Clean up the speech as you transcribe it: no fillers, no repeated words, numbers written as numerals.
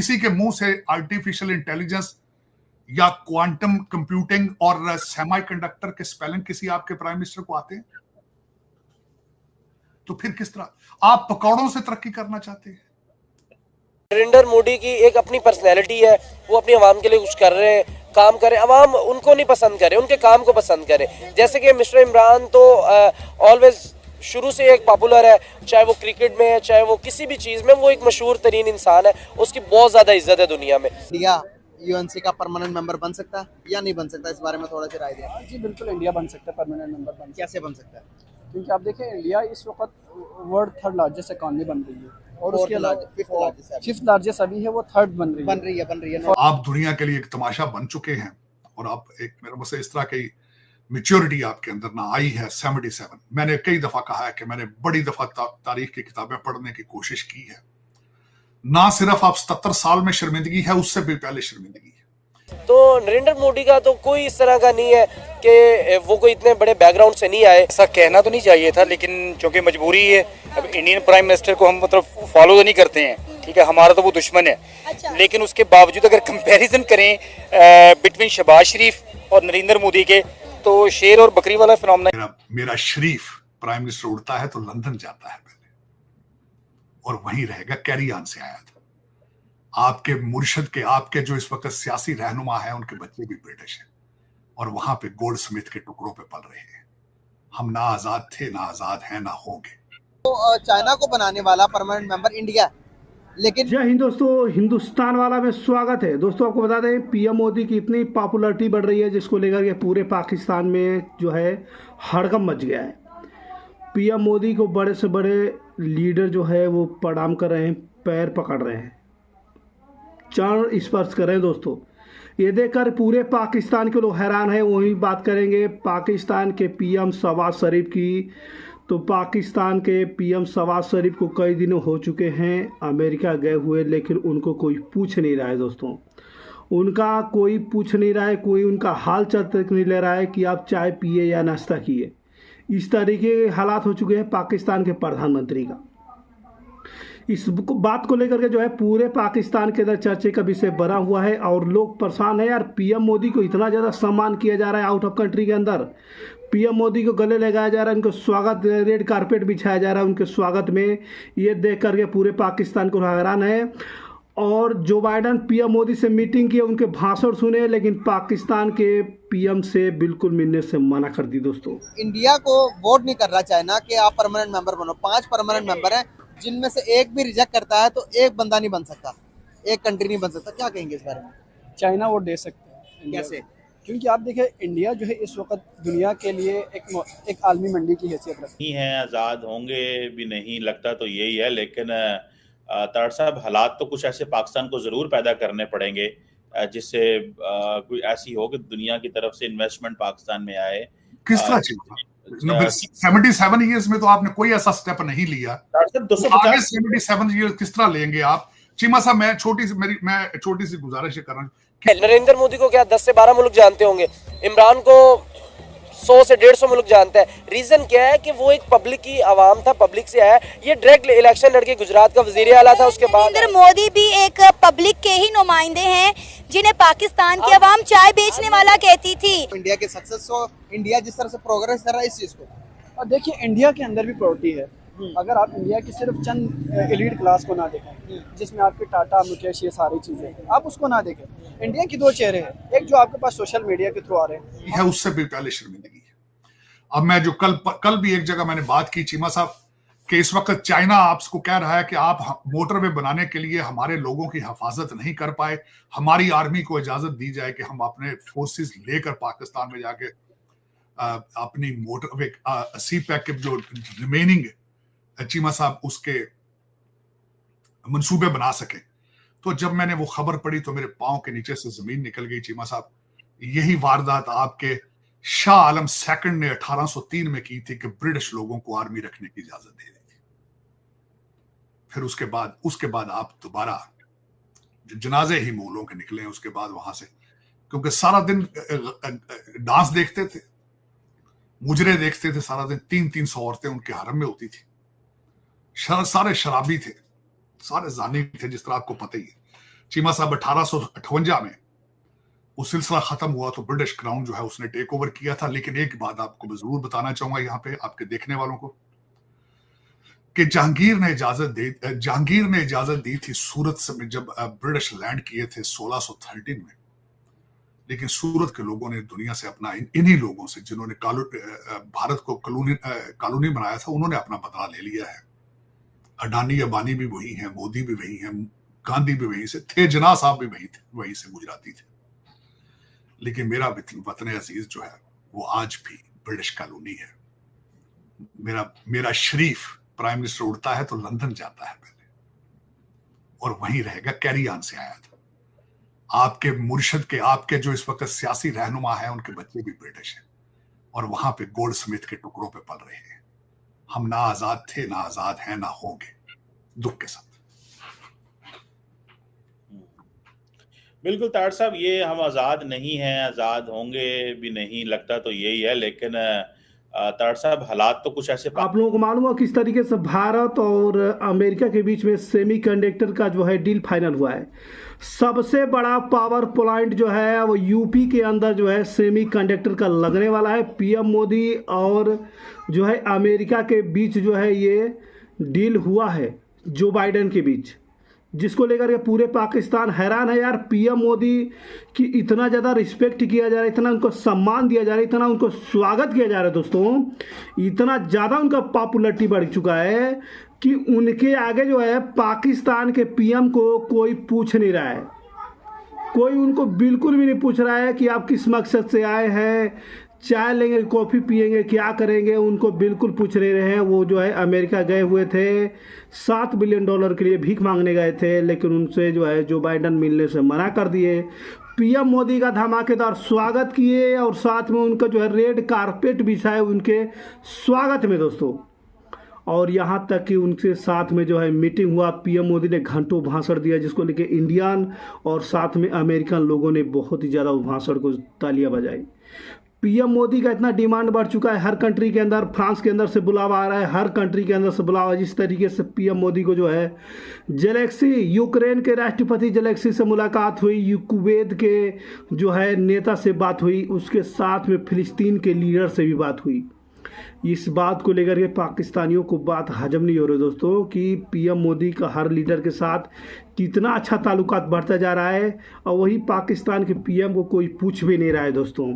किसी के मुंह से आर्टिफिशियल इंटेलिजेंस या क्वांटम कंप्यूटिंग और सेमीकंडक्टर के स्पेलिंग किसी आपके प्राइम मिनिस्टर को आते हैं? तो फिर किस तरह आप पकौड़ों से तरक्की करना चाहते हैं? नरेंद्र मोदी की एक अपनी पर्सनैलिटी है, वो अपनी आवाम के लिए कुछ कर रहे हैं, काम करें, आवाम उनको नहीं पसंद करे, उनके काम को पसंद करे। जैसे कि मिस्टर इमरान तो ऑलवेज शुरू से एक पॉपुलर है, चाहे वो क्रिकेट में है, चाहे वो किसी भी चीज़ में, वो एक मशहूर तरीन इंसान है, उसकी बहुत ज़्यादा इज्जत है दुनिया में। इंडिया यूएनसी का परमानेंट मेंबर बन सकता है या नहीं बन सकता, इस बारे में थोड़ा सा राय दें। जी बिल्कुल, इंडिया बन सकता है, परमानेंट मेंबर कैसे बन सकता है? क्योंकि आप देखें इंडिया इस वक्त वर्ल्ड थर्ड लार्जेस्ट इकॉनमी बन रही है, और उसके अलावा फिफ्थ लार्जेस्ट अभी है, वो थर्ड बन रही है। आप दुनिया के लिए एक तमाशा बन चुके हैं और आप एक मेरे मुझसे इस तरह की मैच्योरिटी आपके अंदर ना आई है। 77 मैंने कई दफा कहा है कि मैंने बड़ी दफा तारीख की किताबें पढ़ने की कोशिश की है। ना सिर्फ आप 77 साल में शर्मिंदगी है, उससे भी पहले शर्मिंदगी है। तो नरेंद्र मोदी का तो कोई इस तरह का नहीं है कि वो कोई इतने बड़े बैकग्राउंड से नहीं आए। ऐसा कहना तो नहीं चाहिए था, लेकिन चूंकि मजबूरी है, अब इंडियन प्राइम मिनिस्टर को हम मतलब फॉलो तो नहीं करते हैं, ठीक है, हमारा तो वो दुश्मन है। अच्छा। लेकिन उसके बावजूद अगर कंपैरिजन करें बिटवीन शहबाज शरीफ और नरेंद्र मोदी के, तो शेर और बकरी वाला फिनोमेना। मेरा शरीफ प्राइम मिनिस्टर उड़ता है तो लंदन जाता है पहले, और वहीं रहेगा। कैरी ऑन से आया था। आपके मुर्शद के, आपके जो इस वक्त सियासी रहनुमा है, उनके बच्चे भी ब्रिटिश हैं और वहां पे गोल्ड स्मिथ के टुकड़ों पे पल रहे हैं। हम ना आजाद थे, ना आजाद हैं, ना होंगे। तो चाइना को बनाने वाला परमानेंट मेंबर इंडिया, लेकिन जय हिंद दोस्तों, हिंदुस्तान वाला में स्वागत है। दोस्तों आपको बता दें, पीएम मोदी की इतनी पॉपुलैरिटी बढ़ रही है जिसको लेकर के पूरे पाकिस्तान में जो है हड़कंप मच गया है। पीएम मोदी को बड़े से बड़े लीडर जो है वो प्रणाम कर रहे हैं, पैर पकड़ रहे हैं, चरण स्पर्श कर रहे हैं। दोस्तों ये देखकर पूरे पाकिस्तान के लोग हैरान हैं। वही बात करेंगे पाकिस्तान के पीएम शहबाज शरीफ की। तो पाकिस्तान के पीएम शहबाज शरीफ को कई दिनों हो चुके हैं अमेरिका गए हुए, लेकिन उनको कोई पूछ नहीं रहा है। दोस्तों उनका कोई पूछ नहीं रहा है, कोई उनका हाल चाल तक नहीं ले रहा है कि आप चाय पिए या नाश्ता किए। इस तरीके के हालात हो चुके हैं पाकिस्तान के प्रधानमंत्री का। इस बात को लेकर के जो है पूरे पाकिस्तान के अंदर चर्चे का विषय बना हुआ है और लोग परेशान है। यार पीएम मोदी को इतना ज़्यादा सम्मान किया जा रहा है आउट ऑफ कंट्री के अंदर। पीएम मोदी को गले लगाया जा रहा है, उनको स्वागत, रेड कारपेट बिछाया जा रहा है उनके स्वागत में। ये देख करके पूरे पाकिस्तान को हैरान है। और जो बाइडन पीएम मोदी से मीटिंग की, उनके भाषण सुने, लेकिन पाकिस्तान के पीएम से बिल्कुल मिलने से मना कर दी। दोस्तों इंडिया को वोट नहीं कर रहा चाइना कि आप परमानेंट मेंबर बनो। 5 परमानेंट मेंबर हैं, जिनमें से एक भी रिजेक्ट करता है तो एक बंदा नहीं बन सकता, एक कंट्री नहीं बन सकता। क्या कहेंगे इस बारे में? चाइना वोट दे सकते हैं। कैसे? क्योंकि आप देखें इंडिया जो है इस वक्त दुनिया के लिए एक आलमी मंडी की हैसियत रखती है। आज़ाद होंगे भी नहीं लगता तो यही है, लेकिन तार साहब हालात तो कुछ ऐसे पाकिस्तान को ज़रूर पैदा करने पड़ेंगे जिससे कोई ऐसी हो कि दुनिया की तरफ से इन्वेस्टमेंट पाकिस्तान में आए। किस तरह चाहिए? 77 ईयर्स में तो आपने कोई ऐसा स्टेप नहीं लिया। 77 ईयर्स किस तरह लेंगे आप? चीमा साहब मैं छोटी सी गुजारिश कर रहा हूँ। नरेंद्र मोदी को क्या 10 से 12 मुल्क जानते होंगे, इमरान को 100 से 150 मुल्क जानता है। रीजन क्या है कि वो एक पब्लिक की आवाम था, पब्लिक से आया। ये डायरेक्ट इलेक्शन लड़के गुजरात का वजीर आला था। उसके बाद नरेंद्र मोदी भी एक पब्लिक के ही नुमाइंदे हैं जिन्हें पाकिस्तान की आवाम चाय बेचने वाला कहती थी। इंडिया के सक्सेस को, इंडिया जिस तरह से प्रोग्रेस कर रहा है इस चीज को, और देखिए इंडिया के अंदर भी प्रायोरिटी है। अगर आप इंडिया की सिर्फ चंद एलीट क्लास को ना देखें, जिसमें आपके टाटा, मुकेश, ये सारी चीजें, आप उसको ना देखें। इंडिया की 2 चेहरे हैं, एक जो आपके पास सोशल मीडिया के थ्रू आ रहे हैं, उससे भी पहले शर्मिंदगी है। अब मैं जो कल भी एक जगह मैंने बात की चीमा साहब कि इस वक्त चाइना आपको कह रहा है कि आप मोटरवे बनाने के लिए हमारे लोगों की हिफाजत नहीं कर पाए, हमारी आर्मी को इजाजत दी जाए कि हम अपने फोर्सेस लेकर पाकिस्तान में जाके अपनी मोटरवे सीपैक के जो रिमेनिंग चीमा साहब उसके मंसूबे बना सके। तो जब मैंने वो खबर पढ़ी तो मेरे पांव के नीचे से जमीन निकल गई चीमा साहब। यही वारदात आपके शाह आलम सेकंड ने 1803 में की थी कि ब्रिटिश लोगों को आर्मी रखने की इजाजत दे दी थी। फिर उसके बाद आप दोबारा जो जनाजे ही मूलों के निकले, उसके बाद वहां से, क्योंकि सारा दिन डांस देखते थे, मुजरे देखते थे सारा दिन। 300 औरतें उनके हरम में होती थी। सारे शराबी थे, सारे जानी थे, जिस तरह आपको पता ही है। चीमा साहब 1858 में वो सिलसिला खत्म हुआ तो ब्रिटिश क्राउन जो है उसने टेक ओवर किया था। लेकिन एक बात आपको मैं जरूर बताना चाहूंगा यहाँ पे आपके देखने वालों को कि जहांगीर ने इजाजत दी थी सूरत से जब ब्रिटिश लैंड किए थे 1613 में। लेकिन सूरत के लोगों ने दुनिया से अपना इन्हीं लोगों से जिन्होंने भारत को कॉलोनी बनाया था उन्होंने अपना बदला ले लिया है। अडानी अंबानी भी वही हैं, मोदी भी वही हैं, गांधी भी वहीं से थे, जिन्ना साहब भी वहीं से गुजराती थे। लेकिन मेरा वतन अजीज जो है वो आज भी ब्रिटिश कॉलोनी है। मेरा शरीफ प्राइम मिनिस्टर उड़ता है तो लंदन जाता है पहले और वहीं रहेगा। कैरी ऑन से आया था। आपके मुर्शद के आपके जो इस वक्त सियासी रहनुमा है उनके बच्चे भी ब्रिटिश हैं और वहां पे गोल्ड स्मिथ के टुकड़ों पे पल रहे हैं। हम ना आजाद थे, ना आजाद हैं, ना होंगे, दुख के साथ। बिल्कुल तार साहब, ये हम आज़ाद नहीं हैं, आज़ाद होंगे भी नहीं, लगता तो यही है। लेकिन तार साहब हालात तो कुछ ऐसे आप लोगों को मालूम है किस तरीके से भारत और अमेरिका के बीच में सेमीकंडक्टर का जो है डील फाइनल हुआ है। सबसे बड़ा पावर प्लांट जो है वो यूपी के अंदर जो है सेमीकंडक्टर का लगने वाला है। पीएम मोदी और जो है अमेरिका के बीच जो है ये डील हुआ है जो बाइडेन के बीच, जिसको लेकर के पूरे पाकिस्तान हैरान है यार। पीएम मोदी की इतना ज़्यादा रिस्पेक्ट किया जा रहा है, इतना उनको सम्मान दिया जा रहा है, इतना उनको स्वागत किया जा रहा है दोस्तों, इतना ज़्यादा उनका पॉपुलरिटी बढ़ चुका है कि उनके आगे जो है पाकिस्तान के पीएम को कोई पूछ नहीं रहा है। कोई उनको बिल्कुल भी नहीं पूछ रहा है कि आप किस मकसद से आए हैं, चाय लेंगे, कॉफ़ी पिएंगे, क्या करेंगे, उनको बिल्कुल पूछ नहीं रहे हैं। वो जो है अमेरिका गए हुए थे, $7 बिलियन के लिए भीख मांगने गए थे, लेकिन उनसे जो है जो बाइडेन मिलने से मना कर दिए। पीएम मोदी का धमाकेदार स्वागत किए और साथ में उनका जो है रेड कारपेट बिछाए उनके स्वागत में दोस्तों। और यहाँ तक कि उनके साथ में जो है मीटिंग हुआ, पीएम मोदी ने घंटों भाषण दिया, जिसको लेके इंडियन और साथ में अमेरिकन लोगों ने बहुत ही ज़्यादा उस भाषण को तालियां बजाई। पीएम मोदी का इतना डिमांड बढ़ चुका है, हर कंट्री के अंदर, फ्रांस के अंदर से बुलावा आ रहा है, हर कंट्री के अंदर से बुलावा। जिस तरीके से पीएम मोदी को जो है जेलेस्की, यूक्रेन के राष्ट्रपति जेलेस्की से मुलाकात हुई, कुवैत के जो है नेता से बात हुई, उसके साथ में फिलिस्तीन के लीडर से भी बात हुई। इस बात को लेकर के पाकिस्तानियों को बात हजम नहीं हो रही दोस्तों कि पीएम मोदी का हर लीडर के साथ कितना अच्छा ताल्लुकात बढ़ता जा रहा है और वही पाकिस्तान के पीएम को कोई पूछ भी नहीं रहा है दोस्तों।